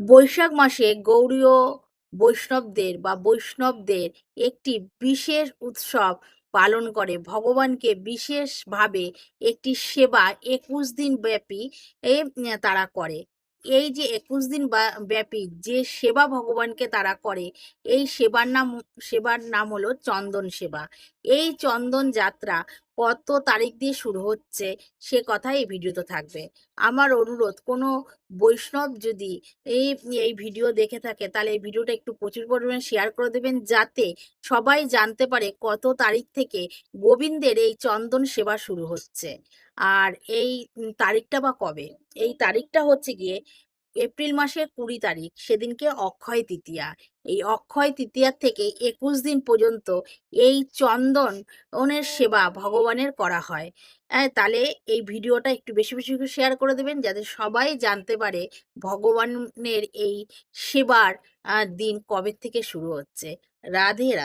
বৈশাখ মাসে গৌড়ীয় বৈষ্ণবদের বা বৈষ্ণবদের একটি বিশেষ উৎসব পালন করে ভগবানকে বিশেষভাবে একটি সেবা 21 দিন ব্যাপী তারা করে। এই যে 21 দিন ব্যাপী যে সেবা ভগবানকে তারা করে, এই সেবার নাম হলো চন্দন সেবা। এই চন্দন যাত্রা কত তারিখ দিয়ে শুরু হচ্ছে সে কথা এই ভিডিওতে থাকবে। আমার অনুরোধ, কোনো বৈষ্ণব যদি এই এই ভিডিও দেখে থাকে তাহলে এই ভিডিওটা একটু প্রচুর পরিমাণে শেয়ার করে দেবেন, যাতে সবাই জানতে পারে কত তারিখ থেকে গোবিন্দের এই চন্দন সেবা শুরু হচ্ছে। আর এই তারিখটা বা কবে, এই তারিখটা হচ্ছে গিয়ে এপ্রিল মাসের 20 তারিখ, সেদিনকে অক্ষয় তৃতীয়া। এই অক্ষয় তৃতীয়ার থেকে 21 দিন পর্যন্ত এই চন্দনের সেবা ভগবানের করা হয়। তাহলে এই ভিডিওটা একটু বেশি বেশি করে শেয়ার করে দেবেন, যাতে সবাই জানতে পারে ভগবানের এই সেবার দিন কবে থেকে শুরু হচ্ছে। রাধে রাধে।